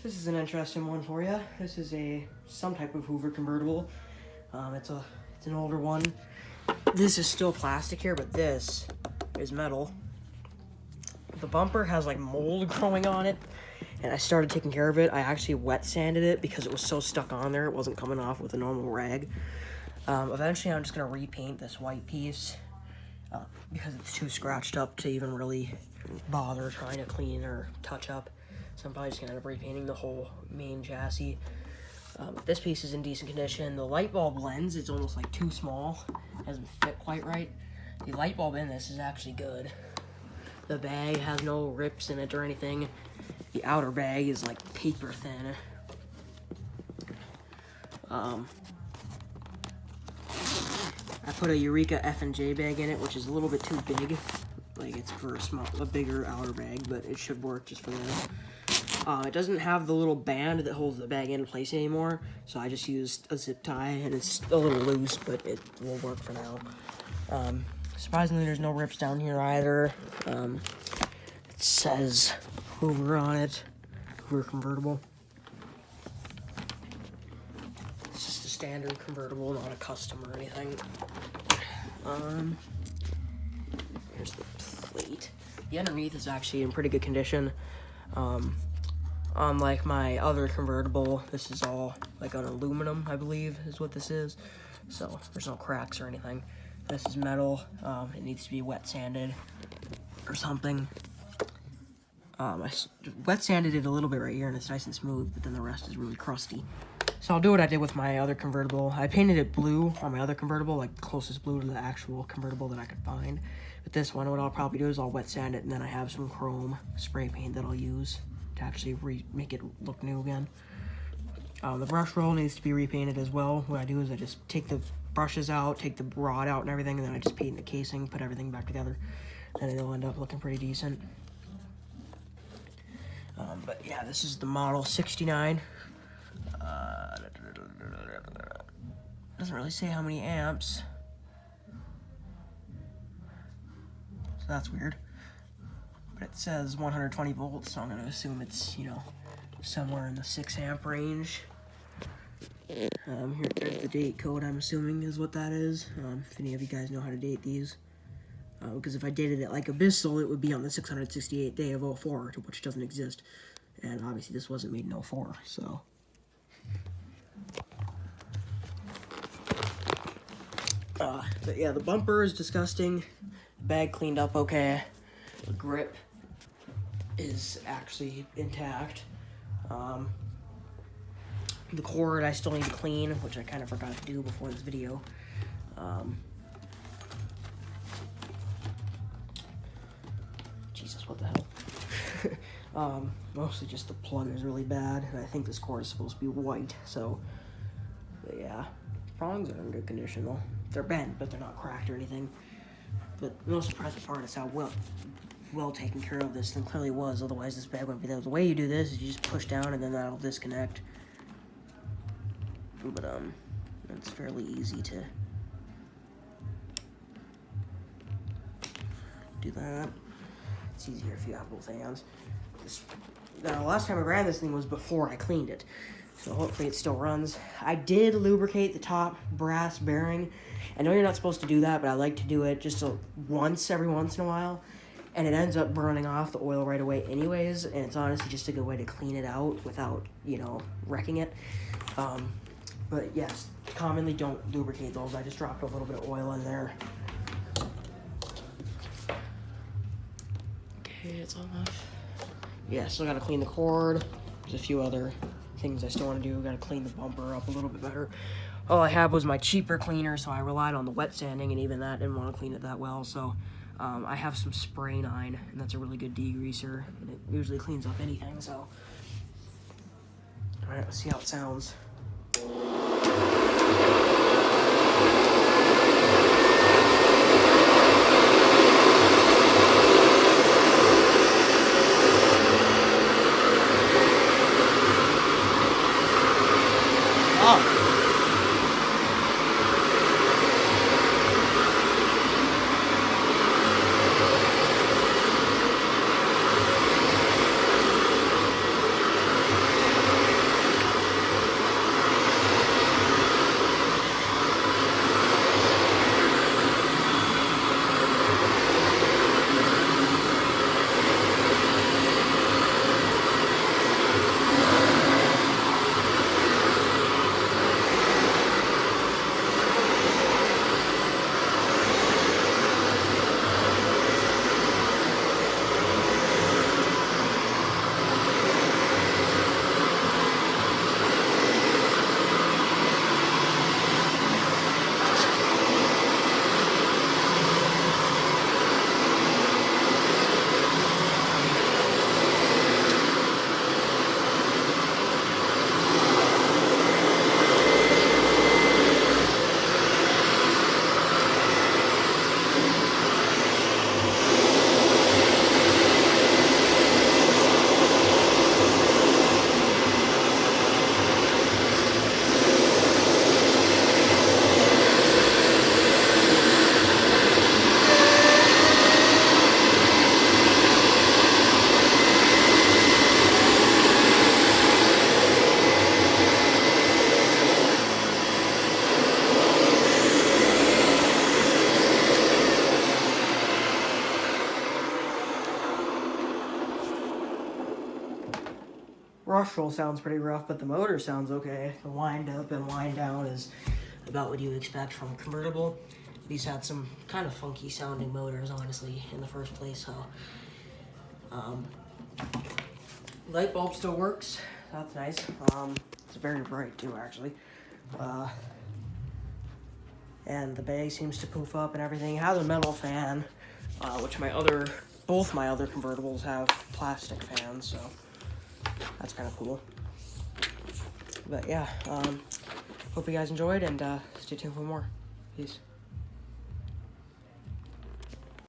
This is an interesting one for you. This is some type of Hoover convertible. It's an older one. This is still plastic here, but this is metal. The bumper has like mold growing on it, and I started taking care of it. I actually wet sanded it because it was so stuck on there. It wasn't coming off with a normal rag. Eventually, I'm just gonna repaint this white piece because it's too scratched up to even really bother trying to clean or touch up. So I'm probably just gonna end up repainting the whole main chassis. This piece is in decent condition. The light bulb lens is almost like too small. It doesn't fit quite right. The light bulb in this is actually good. The bag has no rips in it or anything. The outer bag is like paper thin. I put a Eureka F&J bag in it, which is a little bit too big. Like it's for a bigger outer bag, but it should work just for this. It doesn't have the little band that holds the bag in place anymore, so I just used a zip tie, and it's a little loose, but it will work for now. Surprisingly, there's no rips down here either. It says Hoover on it, Hoover convertible. It's just a standard convertible, not a custom or anything. Here's the plate. The underneath is actually in pretty good condition. Unlike my other convertible, this is all like on aluminum, I believe is what this is. So there's no cracks or anything. This is metal. It needs to be wet sanded or something. I wet sanded it a little bit right here and it's nice and smooth, but then the rest is really crusty. So I'll do what I did with my other convertible. I painted it blue on my other convertible, like the closest blue to the actual convertible that I could find. But this one, what I'll probably do is I'll wet sand it, and then I have some chrome spray paint that I'll use to actually make it look new again. The brush roll needs to be repainted as well. What I do is I just take the brushes out, take the rod out and everything, and then I just paint the casing, put everything back together, and it'll end up looking pretty decent. But yeah, this is the model 69. Doesn't really say how many amps, so that's weird. But it says 120 volts, so I'm gonna assume it's, you know, somewhere in the 6 amp range. Here's the date code, I'm assuming is what that is. If any of you guys know how to date these. Because if I dated it like a Bissell, it would be on the 668th day of 04, which doesn't exist. And obviously this wasn't made in 04, so. But yeah, the bumper is disgusting. The bag cleaned up okay. The grip is actually intact. The cord I still need to clean, which I kind of forgot to do before this video. Jesus, what the hell? Mostly just the plug is really bad, and I think this cord is supposed to be white, so, but yeah. Prongs are in good condition though. They're bent, but they're not cracked or anything. But the most surprising part is how well taken care of this thing clearly was, otherwise this bag wouldn't be there. The way you do this is you just push down and then that'll disconnect. But it's fairly easy to do that. It's easier if you have both hands. Now, the last time I ran this thing was before I cleaned it, so hopefully it still runs. I did lubricate the top brass bearing. I know you're not supposed to do that, but I like to do it just every once in a while, and it ends up burning off the oil right away anyways, and it's honestly just a good way to clean it out without, you know, wrecking it. But yes, commonly don't lubricate those. I just dropped a little bit of oil in there. Okay, it's enough. Yeah, still gotta clean the cord. There's a few other things I still want to do. Gotta clean the bumper up a little bit better. All I had was my cheaper cleaner, so I relied on the wet sanding, and even that didn't want to clean it that well. So I have some Spray 9, and that's a really good degreaser, and it usually cleans up anything. So, all right, let's see how it sounds. brush roll sounds pretty rough, but the motor sounds okay. The wind up and wind down is about what you expect from a convertible. These had some kind of funky sounding motors, honestly, in the first place. So, light bulb still works. That's nice. It's very bright too, actually. And the bay seems to poof up and everything. It has a metal fan, which both my other convertibles have plastic fans, so that's kind of cool. But yeah, hope you guys enjoyed, and stay tuned for more. Peace.